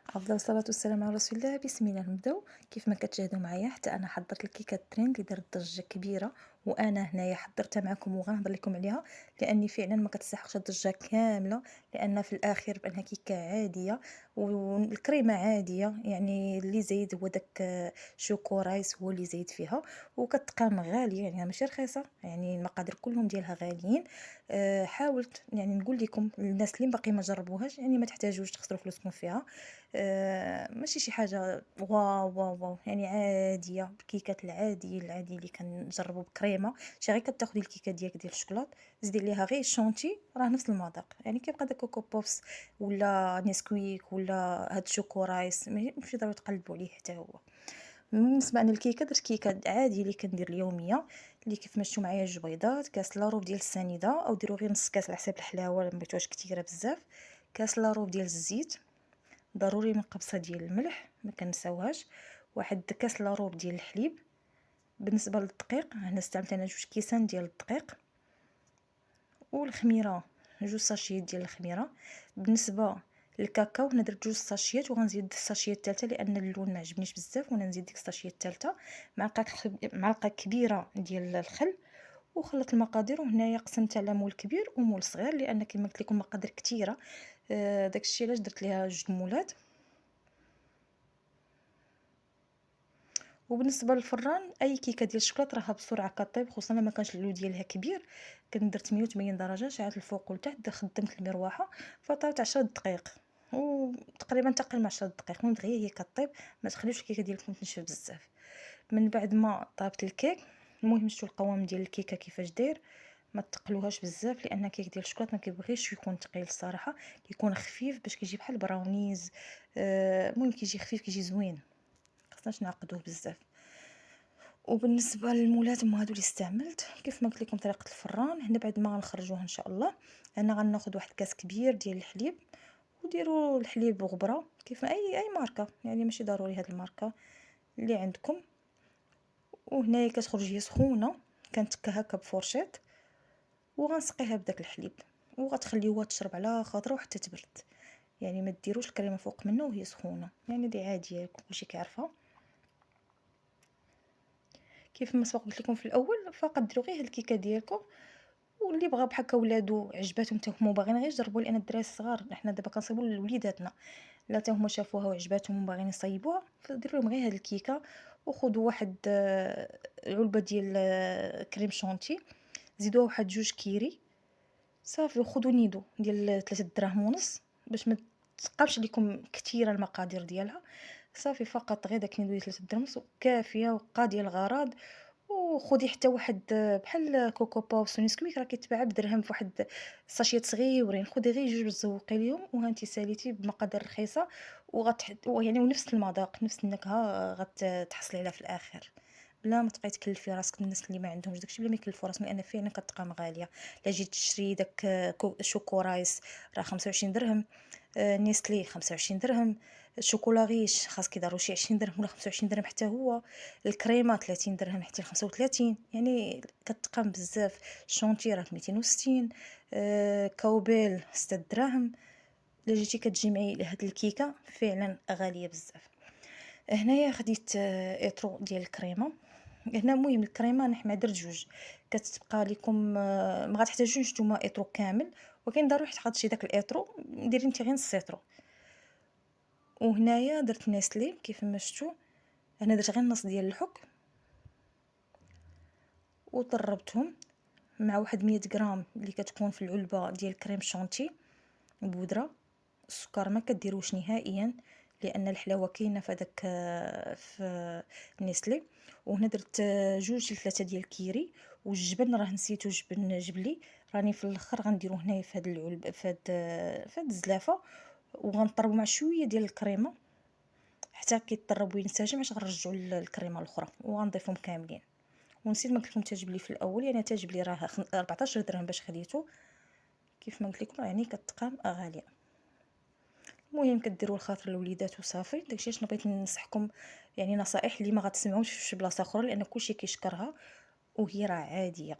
أفضل الصلاة والسلام على رسول الله. بسم الله نبداو. كيف ما كتشاهدوا معايا حتى أنا حضرت الكيكة الترند اللي دارت ضجة كبيرة، وأنا هنايا حضرتها معكم وغنهضر لكم عليها، لأني فعلا ما كتستحقش الضجة كاملة، لأن في الآخر بأنها كيكة عادية والكريمة عادية، يعني اللي زايد هو داك شوكو رايس هو اللي زايد فيها، وكتقام غالية يعني ماشي رخيصة، يعني المقادير كلهم ديالها غاليين. حاولت يعني نقول لكم الناس اللي باقي ما جربوهاش يعني ما تحتاجوش تخسروا فلوسكم فيها. ماشي شي حاجة واو، واو، واو، يعني عادية، الكيكات العادي اللي كنجربو بكريمة، شي غير كتاخدي الكيكة ديالك ديال الشكلاط، زيدي عليها غير الشونتي راه نفس المذاق، يعني كيبقى داك كوكو بوبس ولا نسكويك ولا هاد الشوكو رايس ماشي ضروري تقلبوا عليه حتى هو. بالنسبة أنا الكيكة درت كيكة عادية اللي كندير اليومية، اللي كيف ما شفتوا معايا جوج بيضات، كاس لاروب ديال السنيدة أو ديروا غير نص كاس على حساب الحلاوة إلا مبغيتوهاش كتيرة بزاف، كاس لاروب ديال الزيت، ضروري من قبصة ديال الملح ما كنساوهاش، واحد كاس لاروب ديال الحليب. بالنسبة للدقيق هنا استعملت انا جوج كيسان ديال الدقيق، والخميرة جوج ساشيات ديال الخميرة. بالنسبة للكاكاو هنا درت جوج ساشيات وغنزيد الساشيه الثالثه لان اللون ما عجبنيش بزاف، وانا نزيد ديك الساشيه الثالثه. معلقه كبيره ديال الخل، وخلطت المقادير، وهنايا قسمت على مول كبير ومول صغير لان كما قلت لكم مقادير كثيره. داكشي علاش درت ليها جوج مولات. وبالنسبه للفران اي كيكه ديال الشكلاط راها بسرعه كطيب، خصوصا ما كانش اللو ديالها كبير. كنت درت 180 درجه، شعلت الفوق والتحت، خدمت المروحه، فطابت 10 دقائق، وتقريبا تقل من 10 دقائق، المهم دغيا هي كطيب، ما تخليوش الكيكه ديالكم تنشف بزاف. من بعد ما طابت الكيك، المهم شفتوا القوام ديال الكيكه كيفاش داير، ما تقلوهاش بزاف لان كيك ديال الشكلاط ما كيبغيش يكون ثقيل الصراحه، كيكون خفيف باش كيجي بحال براونيز. المهم كيجي خفيف كيجي زوين، خصناش نعقدوه بزاف. وبالنسبه للمولات هما هادو اللي استعملت كيف ما قلت لكم طريقه الفران. هنا بعد ما غنخرجوه ان شاء الله، انا غناخذ واحد كاس كبير ديال الحليب، وديروا الحليب غبره كيف ما اي ماركه، يعني ماشي ضروري هاد الماركه اللي عندكم. وهنايا كتخرج هي سخونه، كنتكها هكا بفورشيط، وغنسقيها بداك الحليب، وغتخليوها تشرب على خاطرها حتى تبرد، يعني ما ديروش الكريمه فوق منه وهي سخونه، يعني دي عاديه كلشي كيعرفها. كيف ما سبق قلت لكم في الاول، فقدروا غير هاد الكيكه ديالكم، واللي بغى بحال هكا ولادو عجباتهم حتى هما باغيين غير يجربوا، لان الدراري الصغار حنا دابا كنصيبوا لوليداتنا، لا حتى هما شافوها وعجباتهم وباغيين يصايبوها، فديروا لهم غير هاد الكيكه. وخذوا واحد علبه ديال كريم شونتي، زيدوها واحد جوج كيري صافي، وخذوا نيدو ديال 3 دراهم ونص باش ما تبقاش لكم كثيره المقادير ديالها. صافي فقط غير داك نيدو ديال 3 دراهم ونص كافيه وقاضيه الغرض. وخدي حتى واحد بحال كوكو بوبس ونسكويك راه كيتباع بدرهم فواحد الساشيات صغيورين، خدي غير جوج تزوقي ليهم وها انت ساليتي بمقادير رخيصه، يعني ونفس المذاق نفس النكهه غتحصلي عليها في الاخر، بلا ما تبقاي تكلفي راسك. الناس اللي ما عندهمش داكشي بلا ما يكلفوا راسهم، لان فعلا كتبقى غاليه. لا جيت تشري داك شوكو رايس راه 25 درهم، نيسلي 25 درهم، الشوكولا غيش خاص كيضرو شي 20 درهم ولا 25 درهم حتى هو، الكريمه 30 درهم حتى ل 35، يعني كتقام بزاف. الشونتي راه 260، كاوبيل 6 دراهم. الا جيتي كتجمعي لهاد الكيكه فعلا غاليه بزاف. هنايا خديت ايطرو ديال الكريمه. هنا المهم الكريمه انا حنا درت جوج، كتبقى لكم ما غتحتاجوش نتوما ايطرو كامل، ولكن ضروري تحط شي داك الايطرو، ديري انت غير نص ايطرو. وهنايا درت نيسلي كيف ما شفتوا، انا درت غير نص ديال الحك، وطربتهم مع واحد 100 غرام اللي كتكون في العلبه ديال كريم شونتي بودره. السكر ما كديروش نهائيا لان الحلاوه كاينه في هذاك في النسلي. وهنا درت جوج ل3 ديال الكيري، والجبن راه نسيتو جبن جبلي، راني في الاخر غنديرو هنايا في هذا العلبه في هذا الزلافه، وغنطربو مع شويه ديال الكريمه حتى كيطرب وينسجم، باش غنرجعو الكريمه الاخرى وغنضيفهم كاملين. ونسيت ما قلت لكم تاجب لي في الاول، يعني تاجب لي راه 14 درهم باش خديته، كيف ما قلت لكم يعني كتقام غاليه. المهم كديروا الخاطر الوليدات وصافي، داكشي علاش بغيت ننصحكم، يعني نصائح اللي ما غتسمعوش في شي بلاصه اخرى، لان كلشي كيشكرها وهي راه عاديه.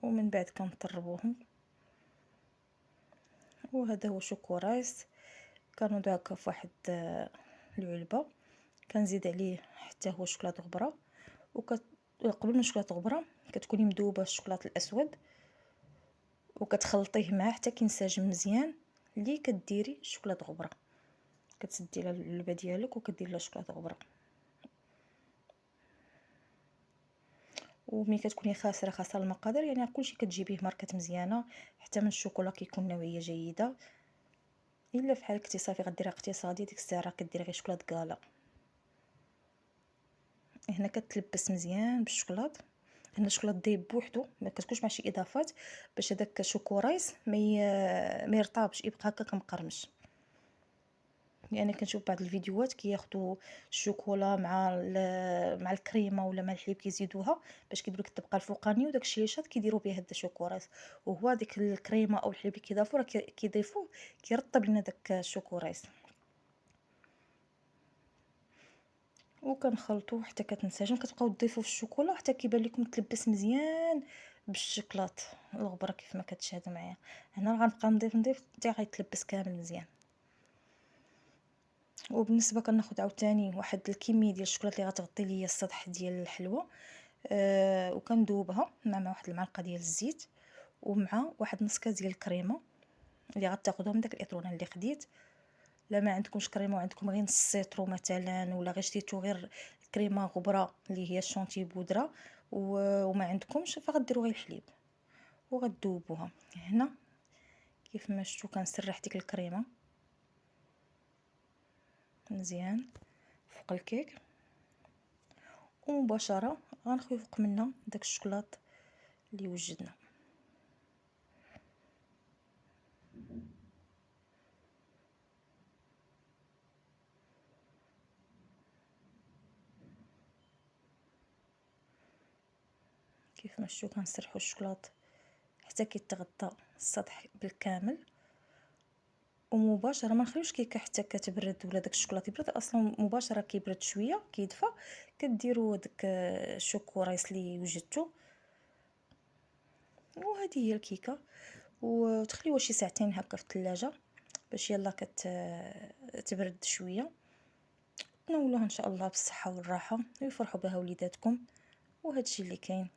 ومن بعد كنطربوهم وهذا هو شوكورايس. كنوضو هكا فواحد العلبة، كنزيد عليه حتى هو شوكولاتة غبرة، قبل من الشوكولاتة غبرة كتكوني مذوبة الشوكولات الاسود، وكتخلطيه معاه حتى كينسجم مزيان. اللي كديري الشوكولاتة غبرة، كتسدي على العلبة ديالك وكديري لها الشوكولاتة غبرة. وملي كتكوني خاسره المقادير، يعني كلشي كتجيبيه ماركات مزيانه، حتى من الشوكولا كيكون نوعيه جيده. الا فحال كنتي صافي غديرها اقتصادي، ديك الساعه كديري غير شوكولاط كالا. هنا كتلبس مزيان بالشوكولاط. هنا الشوكولاط دايب بوحدو، ما كتكونش مع شي اضافات، باش هذاك الشوكورايس ما يرطابش، يبقى هكا مقرمش. يعني كنشوف بعض الفيديوهات كياخذوا الشوكولا مع الكريمه ولا مع الحليب كيزيدوها باش كيديروا لك الطبقه الفوقانيه، وداك الشيء اللي شاد كيديروا به هذا الشوكورايس. وهو ديك الكريمه او الحليب اللي كيضيفوا راه كيضيفوه كيرطب لنا داك الشوكورايس. وكنخلطوه حتى كتنسجم، كتبقاو تضيفوا في الشوكولا حتى كيبان لكم تلبس مزيان بالشوكولات الغبره كيف ما كتشاهدوا معايا. هنا غنبقى نضيف حتى غيتلبس كامل مزيان. وبالنسبه كناخذ عاوتاني واحد الكميه ديال الشوكولاته اللي غتغطي ليا السطح ديال الحلوه، وكندوبها مع واحد المعلقه ديال الزيت، ومع واحد نص كاس ديال الكريمه اللي غتاخذها من داك الاطرونه اللي خديت. لا ما عندكمش كريمه وعندكم غير نص سيترو مثلا، ولا غير شريتو غير الكريمه غبره اللي هي الشونتي بودره، وما عندكمش فغديروا غير الحليب وغدوبوها. هنا كيف ما شفتوا كنسرح ديك الكريمه مزيان فوق الكيك، ومباشره غنخوي فوق منها داك الشوكولات اللي وجدنا. كيف ما شفتوا كنسرحوا الشوكولات حتى كيتغطى السطح بالكامل، ومباشره ما نخليوش كيكه حتى كتبرد ولا داك الشوكولات يبرد. اصلا مباشره كيبرد شويه كيدفى، كديروا داك الشوكورايس اللي وجدتو، وهذه هي الكيكه. وتخليوها شي ساعتين هكا في الثلاجه باش يلا تبرد شويه. تناولوها ان شاء الله بالصحه والراحه ويفرحوا بها وليداتكم. وهذا الشيء اللي كاين.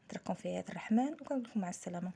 نترككم في عيادة الرحمن وكنقول لكم مع السلامه.